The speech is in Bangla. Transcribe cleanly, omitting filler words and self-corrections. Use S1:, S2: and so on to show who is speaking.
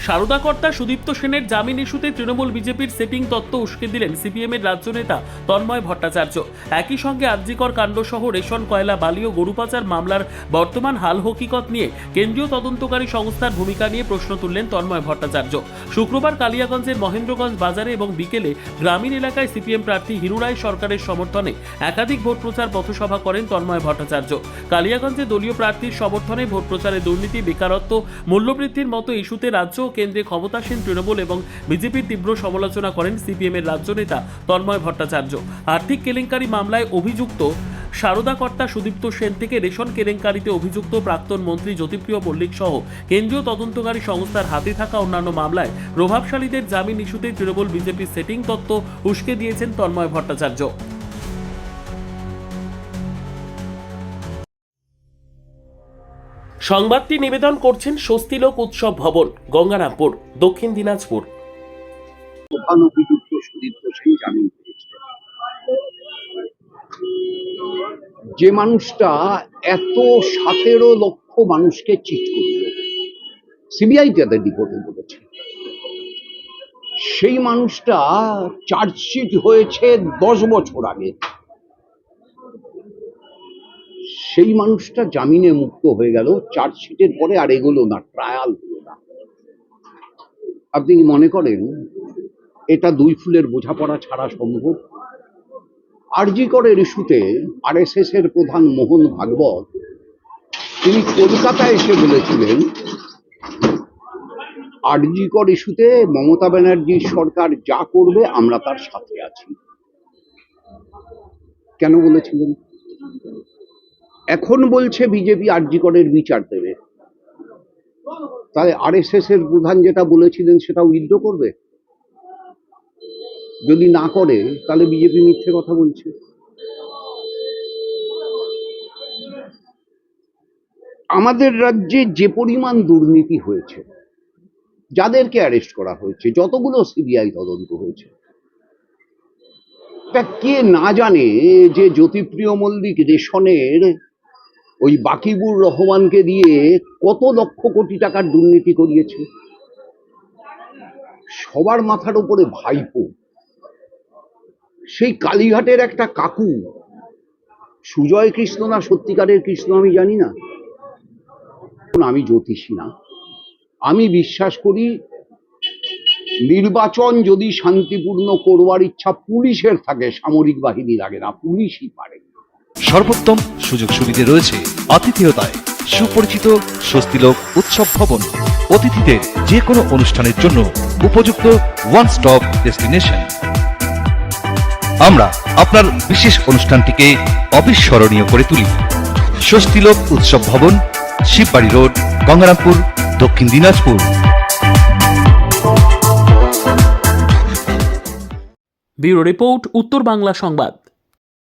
S1: সারদা কর্তা সুদীপ্ত সেনের জামিন ইস্যুতে তৃণমূল বিজেপির সেটিং তত্ত্ব উস্কে দিলেন সিপিএমের রাজ্য নেতা তন্ময় ভট্টাচার্য। একই সঙ্গে আরজিকর কাণ্ড সহ রেশন, কয়লা, বালি ও গরু পাচার মামলার বর্তমান হাল হকিকত নিয়ে কেন্দ্রীয় তদন্তকারী সংস্থার ভূমিকা নিয়ে প্রশ্ন তুললেন তন্ময় ভট্টাচার্য। শুক্রবার কালিয়াগঞ্জের মহেন্দ্রগঞ্জ বাজারে এবং বিকেলে গ্রামীণ এলাকায় সিপিএম প্রার্থী হিরুরাই সরকারের সমর্থনে একাধিক ভোট প্রচার পথসভা করেন তন্ময় ভট্টাচার্য। কালিয়াগঞ্জে দলীয় প্রার্থীর সমর্থনে ভোট প্রচারে দুর্নীতি, বেকারত্ব, মূল্যবৃদ্ধির মতো ইস্যুতে রাজ্য ও কেন্দ্রে ক্ষমতাসীন তৃণমূল এবং বিজেপির তীব্র সমালোচনা করেন সিপিএমের রাজ্য নেতা তন্ময় ভট্টাচার্য। আর্থিক কেলেঙ্কারি মামলায় অভিযুক্ত সারদা কর্তা সুদীপ্ত সেন থেকে রেশন কেলেঙ্কারিতে অভিযুক্ত প্রাক্তন মন্ত্রী জ্যোতিপ্রিয় মল্লিক সহ কেন্দ্রীয় তদন্তকারী সংস্থার হাতে থাকা অন্যান্য মামলায় প্রভাবশালীদের জামিন ইস্যুতে তৃণমূল বিজেপির সেটিং তত্ত্ব উস্কে দিয়েছেন তন্ময় ভট্টাচার্য। সংবাদটি নিবেদন করছেন স্বস্তিলোক উৎসব ভবন, গঙ্গারামপুর, দক্ষিণ দিনাজপুর।
S2: প্রধান অভিযুক্ত সুদীপ্ত সেন জামিন পেয়েছে। যে মানুষটা এত 17 লক্ষ মানুষকে চিট করল, সিবিআই তাদের রিপোর্টে বলেছে, সেই মানুষটা চার্জশিট হয়েছে 10 বছর আগে। সেই মানুষটা জামিনে মুক্ত হয়ে গেল, চার্জশিটের পরে আর এগোলো না, ট্রায়াল হলো না। আপনি কি মনে করেন এটা দুই ফুলের বোঝাপড়া ছাড়া সম্ভব? আরজিকরের ইস্যুতে আরএসএস এর প্রধান মোহন ভাগবত তিনি কলকাতায় এসে বলেছিলেন, আরজিকর ইস্যুতে মমতা ব্যানার্জির সরকার যা করবে আমরা তার সাথে আছি। কেন বলেছিলেন? এখন বলছে বিজেপি আরজিকরের বিচার দেবে, তাহলে আরএসএস এর প্রধান যেটা বলেছিলেন সেটা উইথড্র করবে? যদি না করে তাহলে বিজেপি মিথ্যে কথা বলছে। আমাদের রাজ্যে যে পরিমাণ দুর্নীতি হয়েছে, যাদেরকে অ্যারেস্ট করা হয়েছে, যতগুলো সিবিআই তদন্ত হয়েছে, তা কে না জানে যে জ্যোতিপ্রিয় মল্লিক রেশনের ওই বাকিবুর রহমানকে দিয়ে কত লক্ষ কোটি টাকার দুর্নীতি করিয়েছে? সবার মাথার উপরে ভাইপো। সেই কালীঘাটের একটা কাকু, সুজয় কৃষ্ণ না সত্যিকারের কৃষ্ণ আমি জানি না, আমি জ্যোতিষী না, আমি বিশ্বাস করি নির্বাচন যদি শান্তিপূর্ণ করবার ইচ্ছা পুলিশের থাকে, সামরিক বাহিনী লাগে না, পুলিশই পারে।
S3: সর্বোত্তম সুযোগ সুবিধে রয়েছে আতিথেয়তায়। সুপরিচিত স্বস্তিলোক উৎসব ভবন, অতিথিদের যে কোনো অনুষ্ঠানের জন্য উপযুক্ত ওয়ান স্টপ ডেস্টিনেশন। আমরা আপনার বিশেষ অনুষ্ঠানটিকে অবিস্মরণীয় করে তুলি। স্বস্তিলোক উৎসব ভবন, শিববাড়ি রোড, গঙ্গারামপুর, দক্ষিণ দিনাজপুর।
S1: ব্যুরো রিপোর্ট, উত্তর বাংলা সংবাদ।